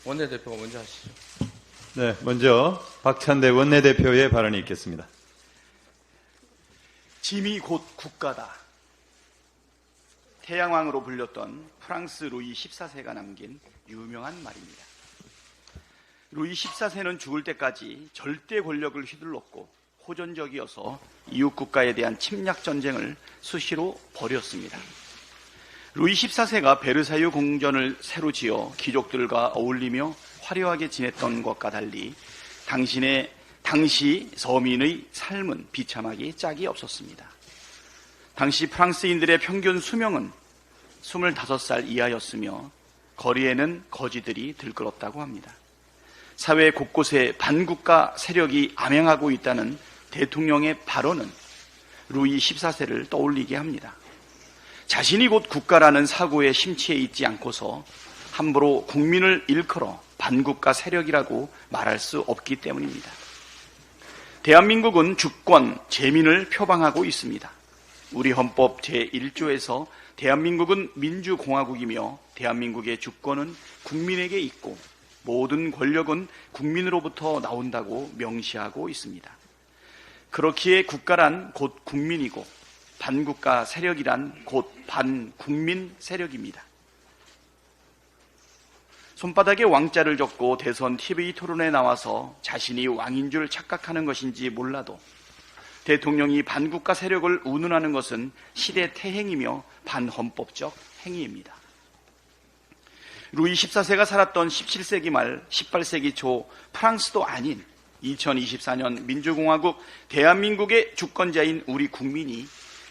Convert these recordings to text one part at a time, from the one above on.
원내대표가 먼저 하시죠. 네, 먼저 박찬대 원내대표의 발언이 있겠습니다. 짐이 곧 국가다. 태양왕으로 불렸던 프랑스 루이 14세가 남긴 유명한 말입니다. 루이 14세는 죽을 때까지 절대 권력을 휘둘렀고 호전적이어서 이웃 국가에 대한 침략 전쟁을 수시로 벌였습니다. 루이 14세가 베르사유 궁전을 새로 지어 귀족들과 어울리며 화려하게 지냈던 것과 달리 당시 서민의 삶은 비참하기 짝이 없었습니다. 당시 프랑스인들의 평균 수명은 25살 이하였으며 거리에는 거지들이 들끓었다고 합니다. 사회 곳곳에 반국가 세력이 암행하고 있다는 대통령의 발언은 루이 14세를 떠올리게 합니다. 자신이 곧 국가라는 사고에 심취해 있지 않고서 함부로 국민을 일컬어 반국가 세력이라고 말할 수 없기 때문입니다. 대한민국은 주권, 재민을 표방하고 있습니다. 우리 헌법 제1조에서 대한민국은 민주공화국이며 대한민국의 주권은 국민에게 있고 모든 권력은 국민으로부터 나온다고 명시하고 있습니다. 그렇기에 국가란 곧 국민이고 반국가 세력이란 곧 반국민 세력입니다. 손바닥에 왕자를 적고 대선 TV 토론에 나와서 자신이 왕인 줄 착각하는 것인지 몰라도 대통령이 반국가 세력을 운운하는 것은 시대 태행이며 반헌법적 행위입니다. 루이 14세가 살았던 17세기 말 18세기 초 프랑스도 아닌 2024년 민주공화국 대한민국의 주권자인 우리 국민이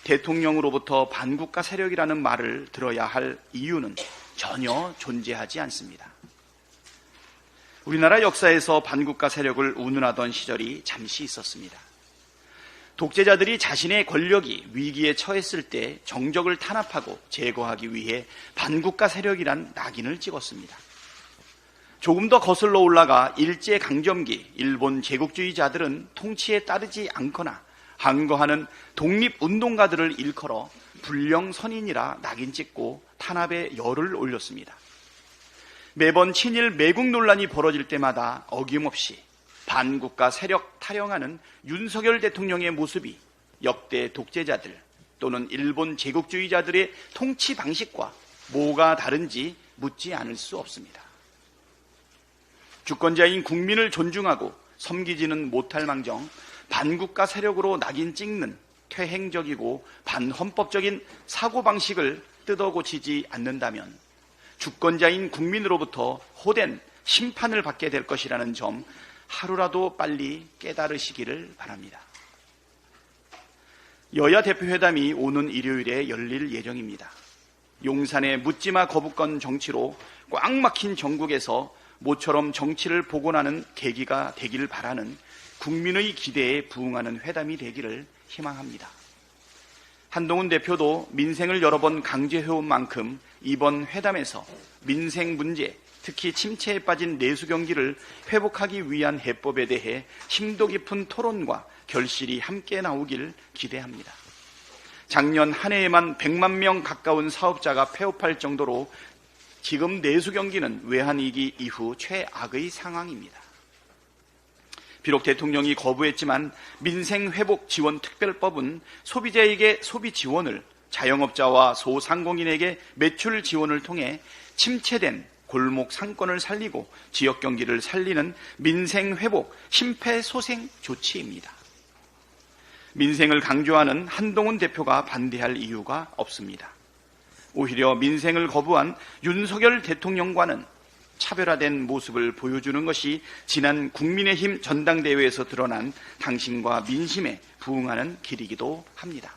대통령으로부터 반국가 세력이라는 말을 들어야 할 이유는 전혀 존재하지 않습니다. 우리나라 역사에서 반국가 세력을 운운하던 시절이 잠시 있었습니다. 독재자들이 자신의 권력이 위기에 처했을 때 정적을 탄압하고 제거하기 위해 반국가 세력이란 낙인을 찍었습니다. 조금 더 거슬러 올라가 일제강점기 일본 제국주의자들은 통치에 따르지 않거나 항거하는 독립운동가들을 일컬어 불령선인이라 낙인 찍고 탄압에 열을 올렸습니다. 매번 친일 매국 논란이 벌어질 때마다 어김없이 반국가 세력 타령하는 윤석열 대통령의 모습이 역대 독재자들 또는 일본 제국주의자들의 통치 방식과 뭐가 다른지 묻지 않을 수 없습니다. 주권자인 국민을 존중하고 섬기지는 못할 망정 반국가 세력으로 낙인 찍는 퇴행적이고 반헌법적인 사고방식을 뜯어고치지 않는다면 주권자인 국민으로부터 호된 심판을 받게 될 것이라는 점 하루라도 빨리 깨달으시기를 바랍니다. 여야 대표회담이 오는 일요일에 열릴 예정입니다. 용산의 묻지마 거부권 정치로 꽉 막힌 전국에서 모처럼 정치를 복원하는 계기가 되길 바라는 국민의 기대에 부응하는 회담이 되기를 희망합니다. 한동훈 대표도 민생을 여러 번 강조해온 만큼 이번 회담에서 민생 문제, 특히 침체에 빠진 내수 경기를 회복하기 위한 해법에 대해 심도 깊은 토론과 결실이 함께 나오길 기대합니다. 작년 한 해에만 100만 명 가까운 사업자가 폐업할 정도로 지금 내수 경기는 외환위기 이후 최악의 상황입니다. 비록 대통령이 거부했지만 민생회복지원특별법은 소비자에게 소비 지원을, 자영업자와 소상공인에게 매출 지원을 통해 침체된 골목 상권을 살리고 지역 경기를 살리는 민생회복 심폐소생 조치입니다. 민생을 강조하는 한동훈 대표가 반대할 이유가 없습니다. 오히려 민생을 거부한 윤석열 대통령과는 차별화된 모습을 보여주는 것이 지난 국민의힘 전당대회에서 드러난 당신과 민심에 부응하는 길이기도 합니다.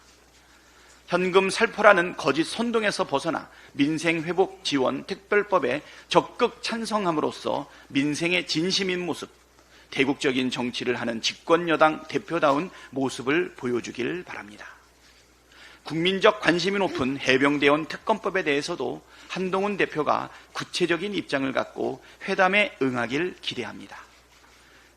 현금 살포라는 거짓 선동에서 벗어나 민생회복지원특별법에 적극 찬성함으로써 민생의 진심인 모습, 대국적인 정치를 하는 집권여당 대표다운 모습을 보여주길 바랍니다. 국민적 관심이 높은 해병대원 특검법에 대해서도 한동훈 대표가 구체적인 입장을 갖고 회담에 응하길 기대합니다.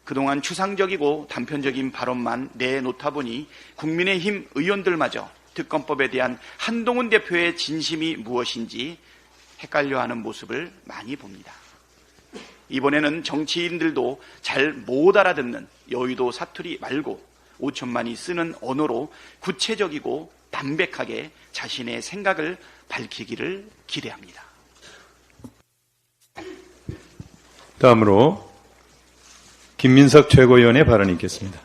그동안 추상적이고 단편적인 발언만 내놓다 보니 국민의힘 의원들마저 특검법에 대한 한동훈 대표의 진심이 무엇인지 헷갈려하는 모습을 많이 봅니다. 이번에는 정치인들도 잘 못 알아듣는 여의도 사투리 말고 5천만이 쓰는 언어로 구체적이고 담백하게 자신의 생각을 밝히기를 기대합니다. 다음으로 김민석 최고위원의 발언이 있겠습니다.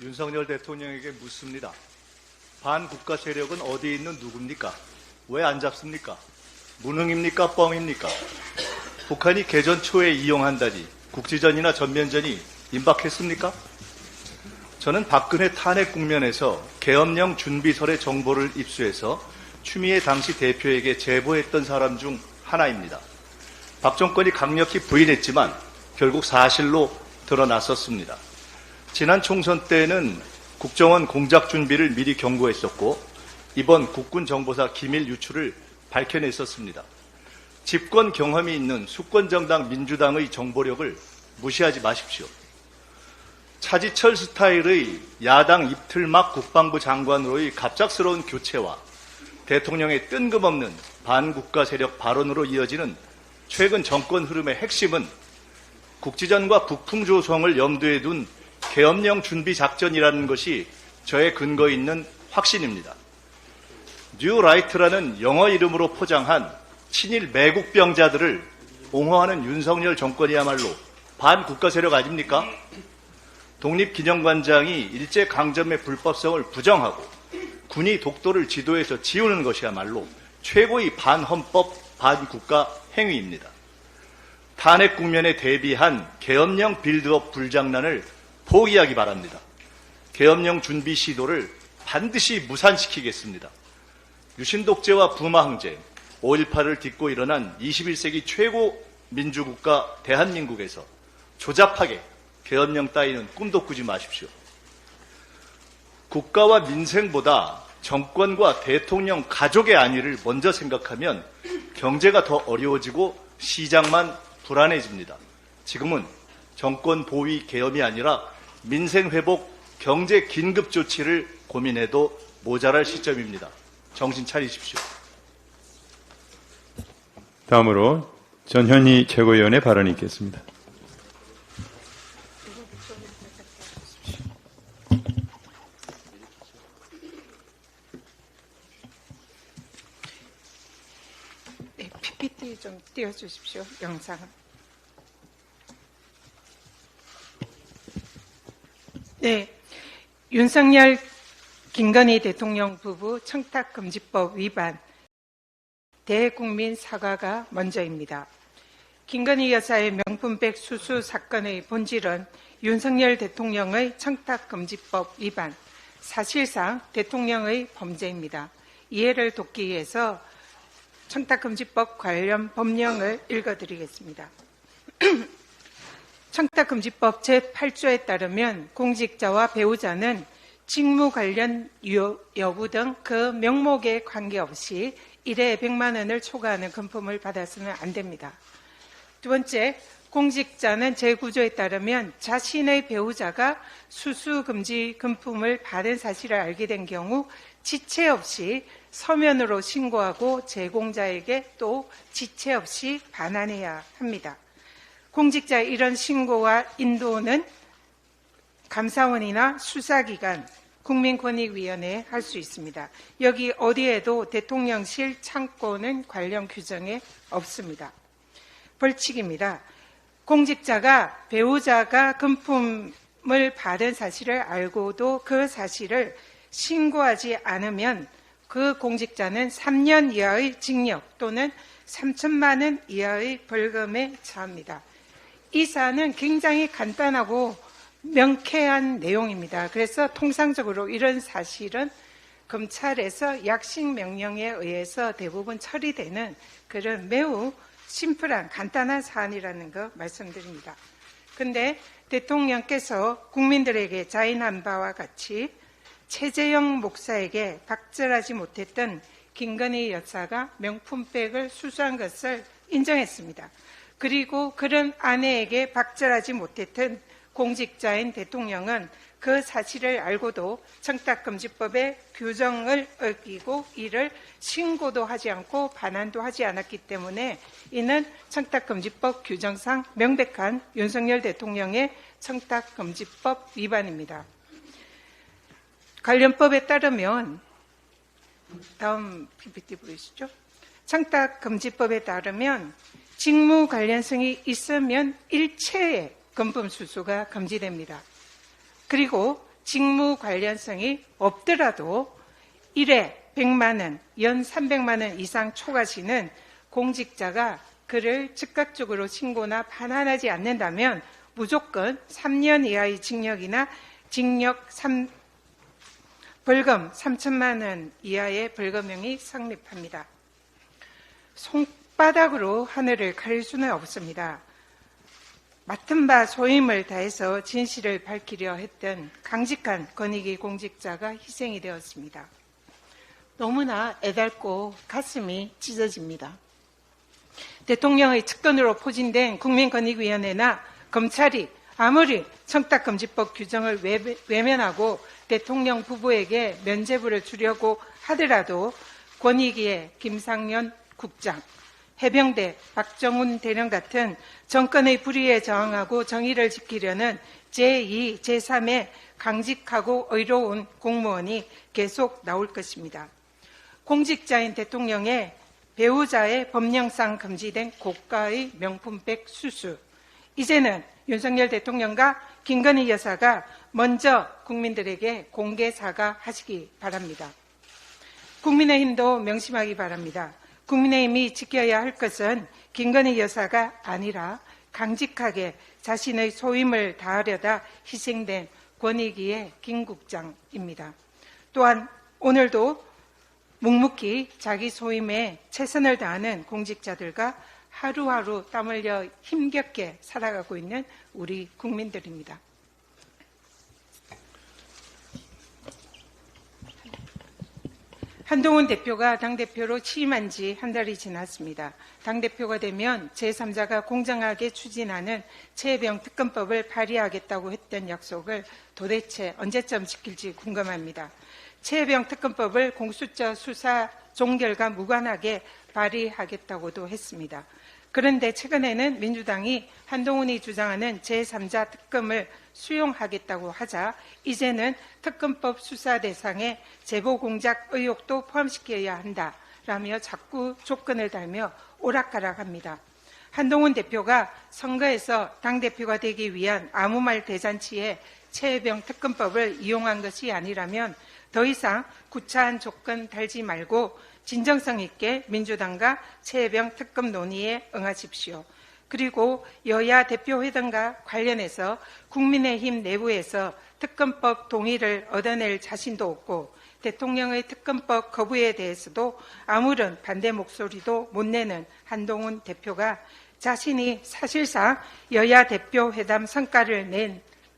윤석열 대통령에게 묻습니다. 반국가 세력은 어디에 있는 누굽니까? 왜 안 잡습니까? 무능입니까? 뻥입니까? 북한이 개전 초에 이용한다니 국지전이나 전면전이 임박했습니까? 저는 박근혜 탄핵 국면에서 계엄령 준비설의 정보를 입수해서 추미애 당시 대표에게 제보했던 사람 중 하나입니다. 박 정권이 강력히 부인했지만 결국 사실로 드러났었습니다. 지난 총선 때는 국정원 공작 준비를 미리 경고했었고 이번 국군정보사 기밀 유출을 밝혀냈었습니다. 집권 경험이 있는 수권정당 민주당의 정보력을 무시하지 마십시오. 차지철 스타일의 야당 입틀막 국방부 장관으로의 갑작스러운 교체와 대통령의 뜬금없는 반국가 세력 발언으로 이어지는 최근 정권 흐름의 핵심은 국지전과 북풍 조성을 염두에 둔 계엄령 준비 작전이라는 것이 저의 근거 있는 확신입니다. 뉴라이트라는 영어 이름으로 포장한 친일 매국병자들을 옹호하는 윤석열 정권이야말로 반국가 세력 아닙니까? 독립기념관장이 일제강점의 불법성을 부정하고 군이 독도를 지도에서 지우는 것이야말로 최고의 반헌법, 반국가 행위입니다. 탄핵 국면에 대비한 계엄령 빌드업 불장난을 포기하기 바랍니다. 계엄령 준비 시도를 반드시 무산시키겠습니다. 유신독재와 부마항제, 5.18을 딛고 일어난 21세기 최고 민주국가 대한민국에서 조잡하게 계엄령 따위는 꿈도 꾸지 마십시오. 국가와 민생보다 정권과 대통령 가족의 안위를 먼저 생각하면 경제가 더 어려워지고 시장만 불안해집니다. 지금은 정권 보위 계엄이 아니라 민생 회복, 경제 긴급 조치를 고민해도 모자랄 시점입니다. 정신 차리십시오. 다음으로 전현희 최고위원의 발언이 있겠습니다. 네, PPT 좀 띄워주십시오. 영상. 네, 윤석열, 김건희 대통령 부부 청탁금지법 위반 대국민 사과가 먼저입니다. 김건희 여사의 명품백 수수 사건의 본질은 윤석열 대통령의 청탁금지법 위반, 사실상 대통령의 범죄입니다. 이해를 돕기 위해서 청탁금지법 관련 법령을 읽어드리겠습니다. 청탁금지법 제8조에 따르면 공직자와 배우자는 직무 관련 여부 등 그 명목에 관계없이 1회 100만 원을 초과하는 금품을 받아서는 안 됩니다. 두 번째, 공직자는 제9조에 따르면 자신의 배우자가 수수금지 금품을 받은 사실을 알게 된 경우 지체 없이 서면으로 신고하고 제공자에게 또 지체 없이 반환해야 합니다. 공직자의 이런 신고와 인도는 감사원이나 수사기관, 국민권익위원회에 할 수 있습니다. 여기 어디에도 대통령실 창고는 관련 규정에 없습니다. 벌칙입니다. 공직자가 배우자가 금품을 받은 사실을 알고도 그 사실을 신고하지 않으면 그 공직자는 3년 이하의 징역 또는 3천만 원 이하의 벌금에 처합니다. 이 사안은 굉장히 간단하고 명쾌한 내용입니다. 그래서 통상적으로 이런 사실은 검찰에서 약식 명령에 의해서 대부분 처리되는 그런 매우 심플한 간단한 사안이라는 거 말씀드립니다. 그런데 대통령께서 국민들에게 자인한 바와 같이 최재형 목사에게 박절하지 못했던 김건희 여사가 명품백을 수수한 것을 인정했습니다. 그리고 그런 아내에게 박절하지 못했던 공직자인 대통령은 그 사실을 알고도 청탁금지법의 규정을 어기고 이를 신고도 하지 않고 반환도 하지 않았기 때문에 이는 청탁금지법 규정상 명백한 윤석열 대통령의 청탁금지법 위반입니다. 관련법에 따르면 다음 PPT 보이시죠? 청탁금지법에 따르면 직무 관련성이 있으면 일체의 금품수수가 금지됩니다. 그리고 직무 관련성이 없더라도 1회 100만 원, 연 300만 원 이상 초과시는 공직자가 그를 즉각적으로 신고나 반환하지 않는다면 무조건 3년 이하의 징역이나 벌금 3천만 원 이하의 벌금형이 성립합니다. 손바닥으로 하늘을 가릴 수는 없습니다. 맡은 바 소임을 다해서 진실을 밝히려 했던 강직한 권익위 공직자가 희생이 되었습니다. 너무나 애달고 가슴이 찢어집니다. 대통령의 측근으로 포진된 국민권익위원회나 검찰이 아무리 청탁금지법 규정을 외면하고 대통령 부부에게 면죄부를 주려고 하더라도 권익위의 김상현 국장, 해병대 박정훈 대령 같은 정권의 불의에 저항하고 정의를 지키려는 제2, 제3의 강직하고 의로운 공무원이 계속 나올 것입니다. 공직자인 대통령의 배우자의 법령상 금지된 고가의 명품백 수수, 이제는 윤석열 대통령과 김건희 여사가 먼저 국민들에게 공개 사과하시기 바랍니다. 국민의힘도 명심하기 바랍니다. 국민의힘이 지켜야 할 것은 김건희 여사가 아니라 강직하게 자신의 소임을 다하려다 희생된 권익위의 김 국장입니다. 또한 오늘도 묵묵히 자기 소임에 최선을 다하는 공직자들과 하루하루 땀 흘려 힘겹게 살아가고 있는 우리 국민들입니다. 한동훈 대표가 당대표로 취임한 지 한 달이 지났습니다. 당대표가 되면 제3자가 공정하게 추진하는 최혜병 특검법을 발의하겠다고 했던 약속을 도대체 언제쯤 지킬지 궁금합니다. 최혜병 특검법을 공수처 수사 종결과 무관하게 발의하겠다고도 했습니다. 그런데 최근에는 민주당이 한동훈이 주장하는 제3자 특검을 수용하겠다고 하자 이제는 특검법 수사 대상에 제보 공작 의혹도 포함시켜야 한다라며 자꾸 조건을 달며 오락가락합니다. 한동훈 대표가 선거에서 당대표가 되기 위한 아무 말 대잔치에 최혜병 특검법을 이용한 것이 아니라면 더 이상 구차한 조건 달지 말고 진정성 있게 민주당과 최혜병 특검 논의에 응하십시오. 그리고 여야 대표회담과 관련해서 국민의힘 내부에서 특검법 동의를 얻어낼 자신도 없고 대통령의 특검법 거부에 대해서도 아무런 반대 목소리도 못 내는 한동훈 대표가 자신이 사실상 여야 대표회담 성과를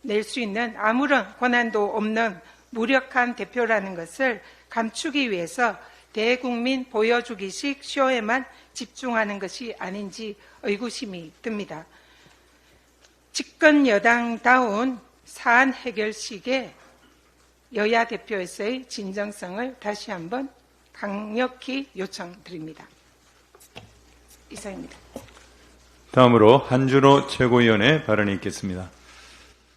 낼 수 있는 아무런 권한도 없는 무력한 대표라는 것을 감추기 위해서 대국민 보여주기식 쇼에만 집중하는 것이 아닌지 의구심이 듭니다. 집권 여당다운 사안 해결식의 여야 대표에서의 진정성을 다시 한번 강력히 요청드립니다. 이상입니다. 다음으로 한준호 최고위원의 발언이 있겠습니다.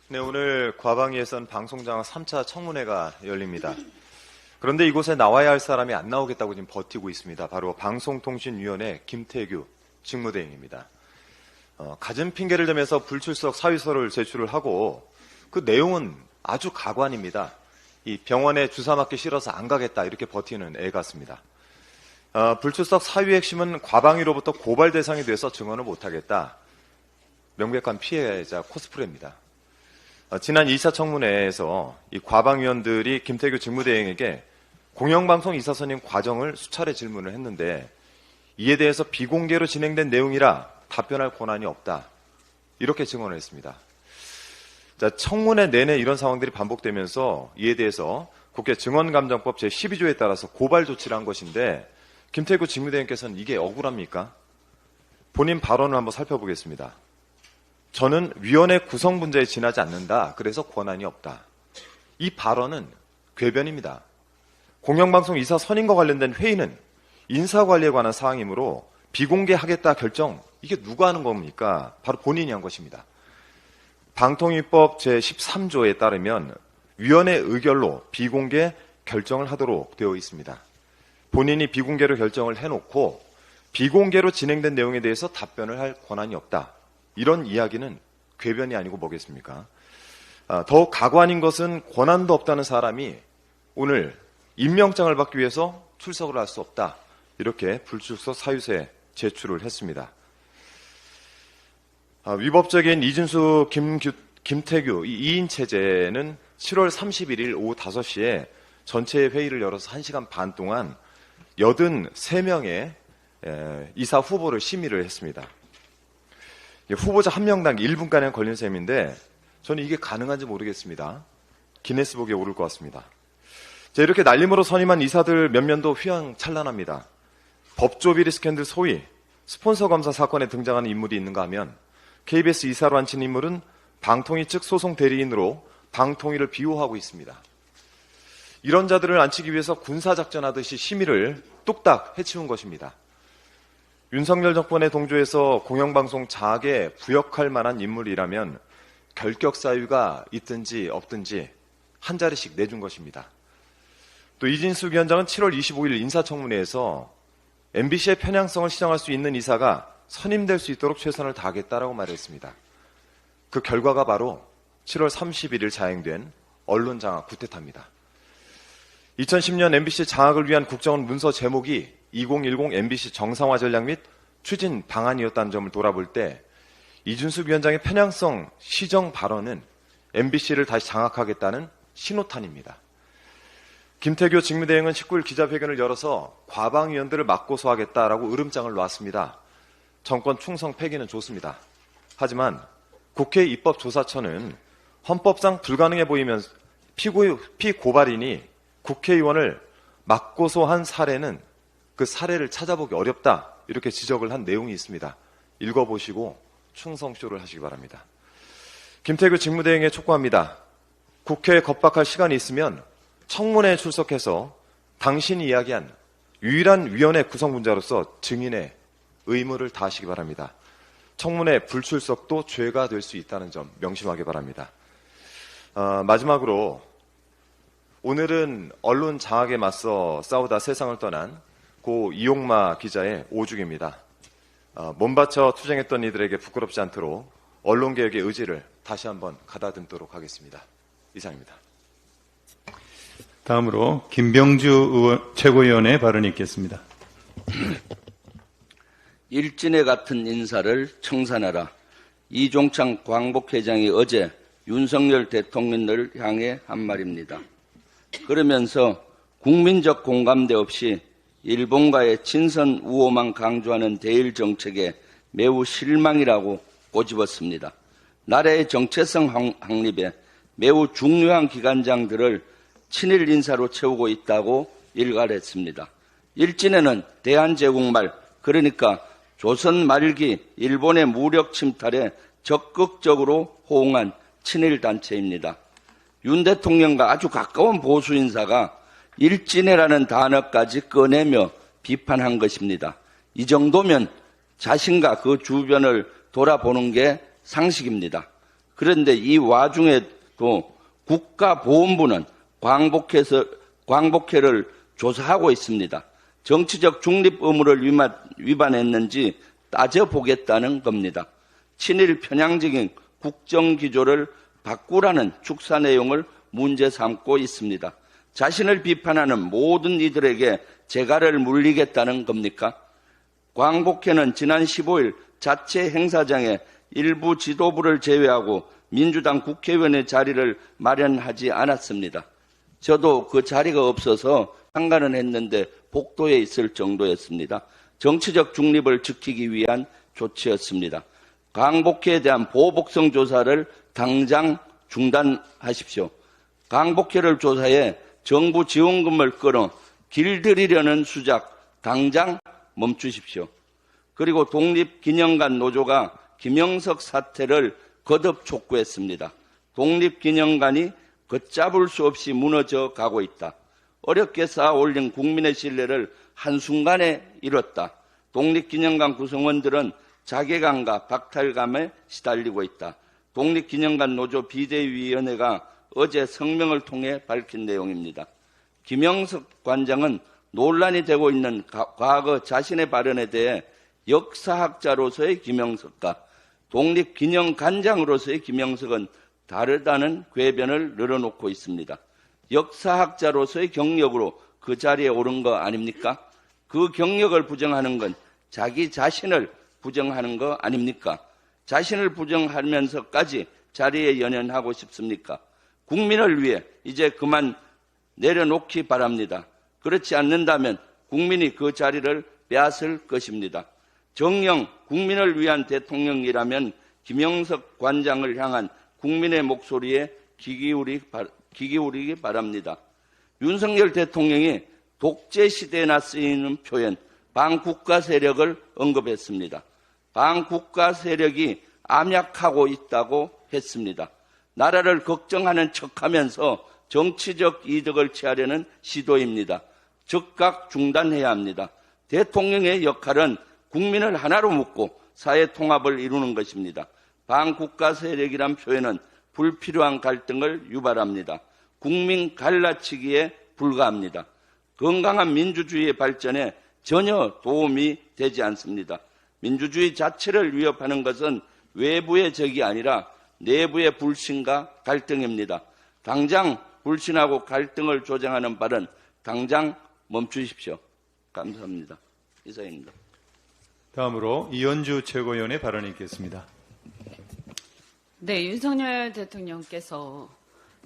네, 오늘 과방위에선 방송장악 3차 청문회가 열립니다. 그런데 이곳에 나와야 할 사람이 안 나오겠다고 지금 버티고 있습니다. 바로 방송통신위원회 김태규 직무대행입니다. 갖은 핑계를 대면서 불출석 사유서를 제출을 하고 그 내용은 아주 가관입니다. 이 병원에 주사 맞기 싫어서 안 가겠다 이렇게 버티는 애 같습니다. 불출석 사유의 핵심은 과방위로부터 고발 대상이 돼서 증언을 못하겠다. 명백한 피해자 코스프레입니다. 지난 2차 청문회에서 이 과방위원들이 김태규 직무대행에게 공영방송 이사선임 과정을 수차례 질문을 했는데 이에 대해서 비공개로 진행된 내용이라 답변할 권한이 없다. 이렇게 증언을 했습니다. 자, 청문회 내내 이런 상황들이 반복되면서 이에 대해서 국회 증언감정법 제12조에 따라서 고발 조치를 한 것인데 김태규 직무대행께서는 이게 억울합니까? 본인 발언을 한번 살펴보겠습니다. 저는 위원회 구성 문제에 지나지 않는다. 그래서 권한이 없다. 이 발언은 궤변입니다. 공영방송 이사 선임과 관련된 회의는 인사관리에 관한 사항이므로 비공개하겠다 결정, 이게 누가 하는 겁니까? 바로 본인이 한 것입니다. 방통위법 제13조에 따르면 위원회 의결로 비공개 결정을 하도록 되어 있습니다. 본인이 비공개로 결정을 해놓고 비공개로 진행된 내용에 대해서 답변을 할 권한이 없다. 이런 이야기는 궤변이 아니고 뭐겠습니까? 더욱 가관인 것은 권한도 없다는 사람이 오늘 임명장을 받기 위해서 출석을 할 수 없다. 이렇게 불출석 사유서에 제출을 했습니다. 위법적인 이준수, 김태규 이 2인 체제는 7월 31일 오후 5시에 전체 회의를 열어서 1시간 반 동안 83명의 이사 후보를 심의를 했습니다. 후보자 한 명당 1분가량 걸린 셈인데 저는 이게 가능한지 모르겠습니다. 기네스북에 오를 것 같습니다. 자, 이렇게 날림으로 선임한 이사들 몇몇도 휘황찬란합니다. 법조비리 스캔들 소위 스폰서 검사 사건에 등장하는 인물이 있는가 하면 KBS 이사로 앉힌 인물은 방통위 측 소송 대리인으로 방통위를 비호하고 있습니다. 이런 자들을 앉히기 위해서 군사작전하듯이 심의를 뚝딱 해치운 것입니다. 윤석열 정권의 동조에서 공영방송 장악에 부역할 만한 인물이라면 결격 사유가 있든지 없든지 한 자리씩 내준 것입니다. 또 이진숙 위원장은 7월 25일 인사청문회에서 MBC의 편향성을 시정할 수 있는 이사가 선임될 수 있도록 최선을 다하겠다라고 말했습니다. 그 결과가 바로 7월 31일 자행된 언론장악 구태타입니다. 2010년 MBC 장악을 위한 국정원 문서 제목이 2010 MBC 정상화 전략 및 추진 방안이었다는 점을 돌아볼 때 이준숙 위원장의 편향성 시정 발언은 MBC를 다시 장악하겠다는 신호탄입니다. 김태규 직무대행은 19일 기자회견을 열어서 과방위원들을 맞고소하겠다라고 으름장을 놨습니다. 정권 충성 폐기는 좋습니다. 하지만 국회 입법조사처는 헌법상 불가능해 보이면 피고발인이 국회의원을 맞고소한 사례는 그 사례를 찾아보기 어렵다. 이렇게 지적을 한 내용이 있습니다. 읽어보시고 충성쇼를 하시기 바랍니다. 김태규 직무대행에 촉구합니다. 국회에 겁박할 시간이 있으면 청문회에 출석해서 당신이 이야기한 유일한 위원회 구성분자로서 증인의 의무를 다하시기 바랍니다. 청문회 불출석도 죄가 될 수 있다는 점 명심하기 바랍니다. 마지막으로 오늘은 언론 장악에 맞서 싸우다 세상을 떠난 고 이용마 기자의 5주기입니다. 몸바쳐 투쟁했던 이들에게 부끄럽지 않도록 언론개혁의 의지를 다시 한번 가다듬도록 하겠습니다. 이상입니다. 다음으로 김병주 최고위원의 발언이 있겠습니다. 일진의 같은 인사를 청산하라. 이종창 광복회장이 어제 윤석열 대통령을 향해 한 말입니다. 그러면서 국민적 공감대 없이 일본과의 친선 우호만 강조하는 대일 정책에 매우 실망이라고 꼬집었습니다. 나라의 정체성 확립에 매우 중요한 기관장들을 친일 인사로 채우고 있다고 일갈했습니다. 일진에는 대한제국말, 그러니까 조선 말기 일본의 무력 침탈에 적극적으로 호응한 친일 단체입니다. 윤 대통령과 아주 가까운 보수 인사가 일진회라는 단어까지 꺼내며 비판한 것입니다. 이 정도면 자신과 그 주변을 돌아보는 게 상식입니다. 그런데 이 와중에도 국가보훈부는 광복회를 조사하고 있습니다. 정치적 중립 의무를 위반했는지 따져보겠다는 겁니다. 친일 편향적인 국정기조를 바꾸라는 축사 내용을 문제 삼고 있습니다. 자신을 비판하는 모든 이들에게 재갈을 물리겠다는 겁니까? 광복회는 지난 15일 자체 행사장에 일부 지도부를 제외하고 민주당 국회의원의 자리를 마련하지 않았습니다. 저도 그 자리가 없어서 참가는 했는데 복도에 있을 정도였습니다. 정치적 중립을 지키기 위한 조치였습니다. 광복회에 대한 보복성 조사를 당장 중단하십시오. 광복회를 조사해 정부 지원금을 끌어 길들이려는 수작 당장 멈추십시오. 그리고 독립기념관 노조가 김영석 사태를 거듭 촉구했습니다. 독립기념관이 걷잡을 수 없이 무너져 가고 있다. 어렵게 쌓아 올린 국민의 신뢰를 한순간에 잃었다. 독립기념관 구성원들은 자괴감과 박탈감에 시달리고 있다. 독립기념관 노조 비대위원회가 어제 성명을 통해 밝힌 내용입니다. 김영석 관장은 논란이 되고 있는 과거 자신의 발언에 대해 역사학자로서의 김영석과 독립기념관장으로서의 김영석은 다르다는 궤변을 늘어놓고 있습니다. 역사학자로서의 경력으로 그 자리에 오른 거 아닙니까? 그 경력을 부정하는 건 자기 자신을 부정하는 거 아닙니까? 자신을 부정하면서까지 자리에 연연하고 싶습니까? 국민을 위해 이제 그만 내려놓기 바랍니다. 그렇지 않는다면 국민이 그 자리를 빼앗을 것입니다. 정녕 국민을 위한 대통령이라면 김영석 관장을 향한 국민의 목소리에 귀 기울이기 바랍니다. 윤석열 대통령이 독재 시대나 쓰이는 표현 반국가 세력을 언급했습니다. 반국가 세력이 암약하고 있다고 했습니다. 나라를 걱정하는 척하면서 정치적 이득을 취하려는 시도입니다. 즉각 중단해야 합니다. 대통령의 역할은 국민을 하나로 묶고 사회 통합을 이루는 것입니다. 반국가 세력이란 표현은 불필요한 갈등을 유발합니다. 국민 갈라치기에 불과합니다. 건강한 민주주의의 발전에 전혀 도움이 되지 않습니다. 민주주의 자체를 위협하는 것은 외부의 적이 아니라 내부의 불신과 갈등입니다. 당장 불신하고 갈등을 조장하는 발언 당장 멈추십시오. 감사합니다. 이상입니다. 다음으로 이현주 최고위원의 발언이 있겠습니다. 네, 윤석열 대통령께서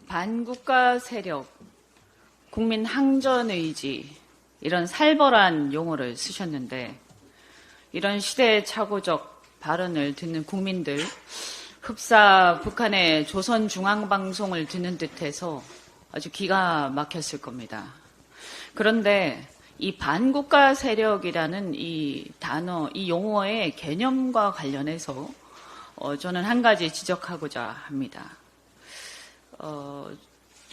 반국가 세력, 국민 항전 의지 이런 살벌한 용어를 쓰셨는데 이런 시대착오적 발언을 듣는 국민들 흡사 북한의 조선중앙방송을 듣는 듯해서 아주 기가 막혔을 겁니다. 그런데 이 반국가 세력이라는 이 단어, 이 용어의 개념과 관련해서 저는 한 가지 지적하고자 합니다.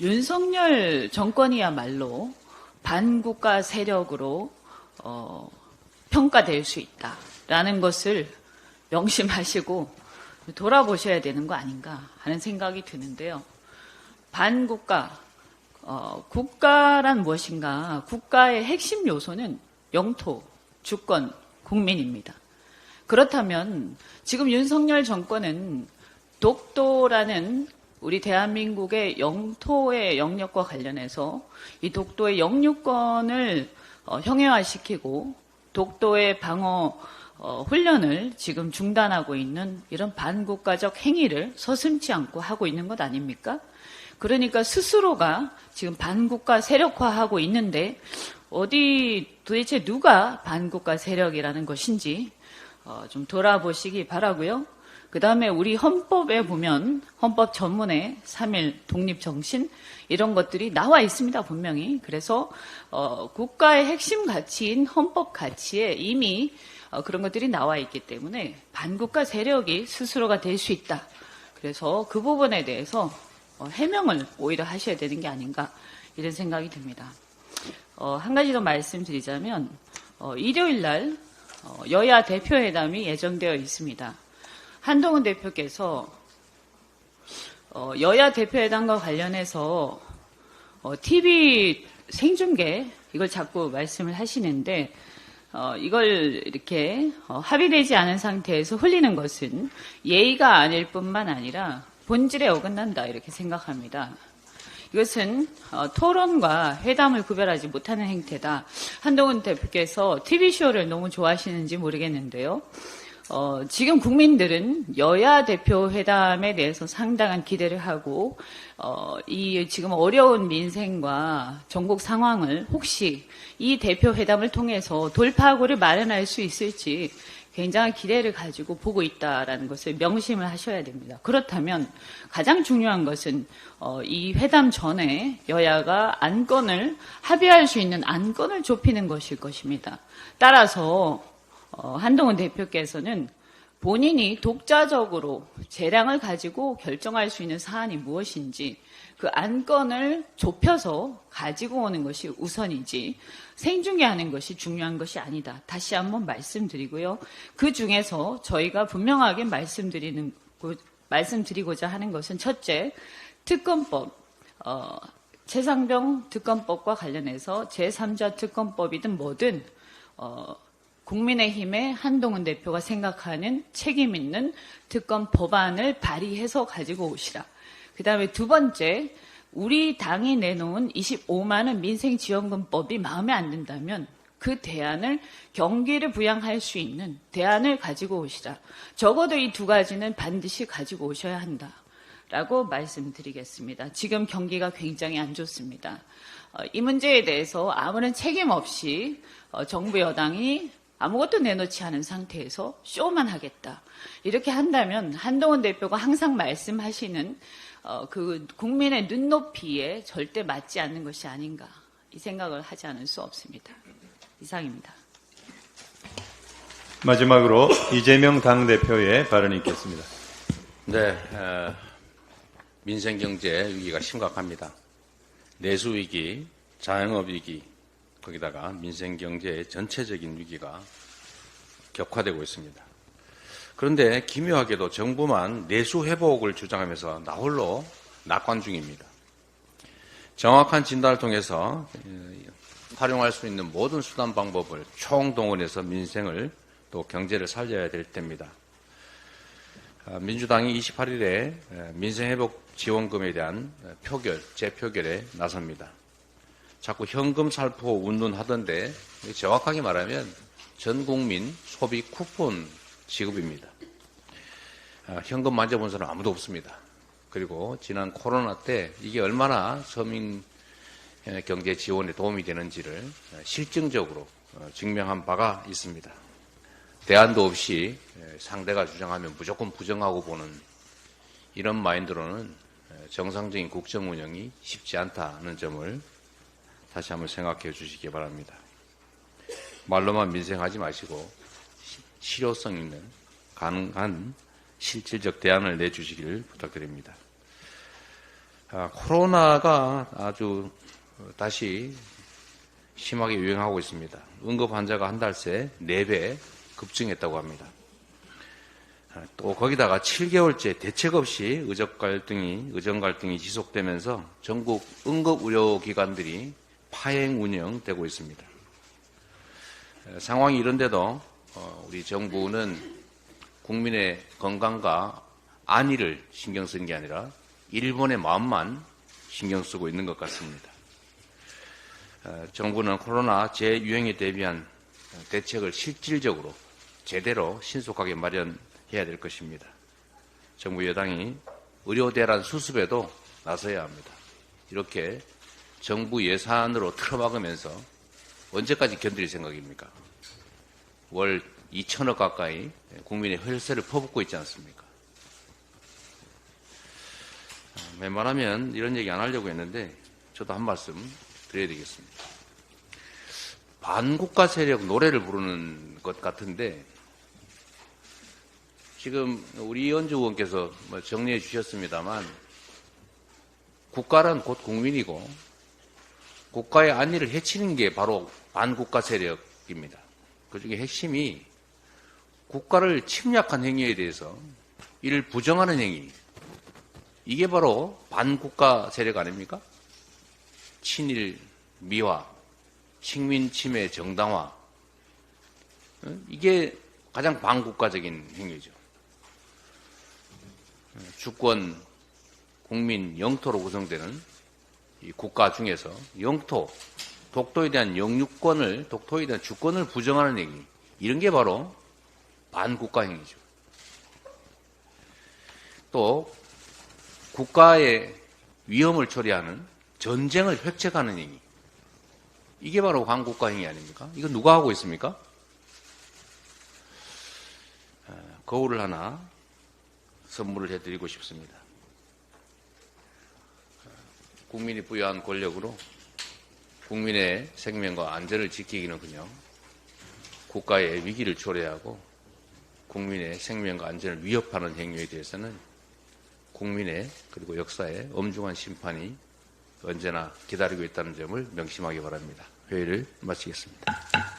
윤석열 정권이야말로 반국가 세력으로 평가될 수 있다라는 것을 명심하시고 돌아보셔야 되는 거 아닌가 하는 생각이 드는데요. 반국가, 국가란 무엇인가? 국가의 핵심 요소는 영토, 주권, 국민입니다. 그렇다면 지금 윤석열 정권은 독도라는 우리 대한민국의 영토의 영역과 관련해서 이 독도의 영유권을 형해화시키고 독도의 방어 훈련을 지금 중단하고 있는 이런 반국가적 행위를 서슴지 않고 하고 있는 것 아닙니까? 그러니까 스스로가 지금 반국가 세력화하고 있는데 어디 도대체 누가 반국가 세력이라는 것인지 좀 돌아보시기 바라고요. 그 다음에 우리 헌법에 보면 헌법 전문에 3.1 독립정신 이런 것들이 나와 있습니다. 분명히. 그래서 국가의 핵심 가치인 헌법 가치에 이미 그런 것들이 나와 있기 때문에 반국가 세력이 스스로가 될 수 있다. 그래서 그 부분에 대해서 해명을 오히려 하셔야 되는 게 아닌가 이런 생각이 듭니다. 한 가지 더 말씀드리자면 일요일 날 여야 대표회담이 예정되어 있습니다. 한동훈 대표께서 여야 대표회담과 관련해서 TV 생중계 이걸 자꾸 말씀을 하시는데 이걸 이렇게 합의되지 않은 상태에서 흘리는 것은 예의가 아닐 뿐만 아니라 본질에 어긋난다 이렇게 생각합니다. 이것은 토론과 회담을 구별하지 못하는 행태다. 한동훈 대표께서 TV쇼를 너무 좋아하시는지 모르겠는데요. 지금 국민들은 여야 대표 회담에 대해서 상당한 기대를 하고 이 지금 어려운 민생과 전국 상황을 혹시 이 대표 회담을 통해서 돌파구를 마련할 수 있을지 굉장한 기대를 가지고 보고 있다라는 것을 명심을 하셔야 됩니다. 그렇다면 가장 중요한 것은 이 회담 전에 여야가 안건을 합의할 수 있는 안건을 좁히는 것일 것입니다. 따라서 한동훈 대표께서는 본인이 독자적으로 재량을 가지고 결정할 수 있는 사안이 무엇인지 그 안건을 좁혀서 가지고 오는 것이 우선이지 생중계하는 것이 중요한 것이 아니다. 다시 한번 말씀드리고요. 그 중에서 저희가 분명하게 말씀드리고자 하는 것은 첫째, 특검법, 최상병 특검법과 관련해서 제3자 특검법이든 뭐든 국민의힘의 한동훈 대표가 생각하는 책임 있는 특검 법안을 발의해서 가지고 오시라. 그 다음에 두 번째, 우리 당이 내놓은 25만 원 민생지원금법이 마음에 안 든다면 그 대안을 경기를 부양할 수 있는 대안을 가지고 오시라. 적어도 이 두 가지는 반드시 가지고 오셔야 한다라고 말씀드리겠습니다. 지금 경기가 굉장히 안 좋습니다. 이 문제에 대해서 아무런 책임 없이 정부 여당이 아무것도 내놓지 않은 상태에서 쇼만 하겠다. 이렇게 한다면 한동훈 대표가 항상 말씀하시는 그 국민의 눈높이에 절대 맞지 않는 것이 아닌가. 이 생각을 하지 않을 수 없습니다. 이상입니다. 마지막으로 이재명 당대표의 발언이 있겠습니다. 네, 민생경제 위기가 심각합니다. 내수위기, 자영업위기, 거기다가 민생경제의 전체적인 위기가 격화되고 있습니다. 그런데 기묘하게도 정부만 내수회복을 주장하면서 나홀로 낙관 중입니다. 정확한 진단을 통해서 활용할 수 있는 모든 수단 방법을 총동원해서 민생을 또 경제를 살려야 될 때입니다. 민주당이 28일에 민생회복 지원금에 대한 재표결에 나섭니다. 자꾸 현금 살포 운운하던데 정확하게 말하면 전 국민 소비 쿠폰 지급입니다. 현금 만져본 사람 아무도 없습니다. 그리고 지난 코로나 때 이게 얼마나 서민 경제 지원에 도움이 되는지를 실증적으로 증명한 바가 있습니다. 대안도 없이 상대가 주장하면 무조건 부정하고 보는 이런 마인드로는 정상적인 국정 운영이 쉽지 않다는 점을 다시 한번 생각해 주시기 바랍니다. 말로만 민생하지 마시고 실효성 있는 가능한 실질적 대안을 내주시기를 부탁드립니다. 코로나가 아주 다시 심하게 유행하고 있습니다. 응급 환자가 한 달 새 4배 급증했다고 합니다. 또 거기다가 7개월째 대책 없이 의정 갈등이 지속되면서 전국 응급의료기관들이 파행 운영되고 있습니다. 상황이 이런데도 우리 정부는 국민의 건강과 안위를 신경 쓰는 게 아니라 일본의 마음만 신경 쓰고 있는 것 같습니다. 정부는 코로나 재유행에 대비한 대책을 실질적으로 제대로 신속하게 마련해야 될 것입니다. 정부 여당이 의료 대란 수습에도 나서야 합니다. 이렇게 정부 예산으로 틀어막으면서 언제까지 견딜 생각입니까? 월 2천억 가까이 국민의 혈세를 퍼붓고 있지 않습니까? 웬만하면 이런 얘기 안 하려고 했는데 저도 한 말씀 드려야 되겠습니다. 반국가 세력 노래를 부르는 것 같은데 지금 우리 이현주 의원께서 정리해 주셨습니다만 국가란 곧 국민이고 국가의 안위를 해치는 게 바로 반국가 세력입니다. 그중에 핵심이 국가를 침략한 행위에 대해서 이를 부정하는 행위, 이게 바로 반국가 세력 아닙니까? 친일 미화, 식민 침해 정당화, 이게 가장 반국가적인 행위죠. 주권, 국민, 영토로 구성되는 이 국가 중에서 영토, 독도에 대한 영유권을, 독도에 대한 주권을 부정하는 행위, 이런 게 바로 반국가 행위죠. 또 국가의 위험을 초래하는 전쟁을 획책하는 행위, 이게 바로 반국가 행위 아닙니까? 이거 누가 하고 있습니까? 거울을 하나 선물을 해드리고 싶습니다. 국민이 부여한 권력으로 국민의 생명과 안전을 지키기는커녕 국가의 위기를 초래하고 국민의 생명과 안전을 위협하는 행위에 대해서는 국민의 그리고 역사의 엄중한 심판이 언제나 기다리고 있다는 점을 명심하기 바랍니다. 회의를 마치겠습니다.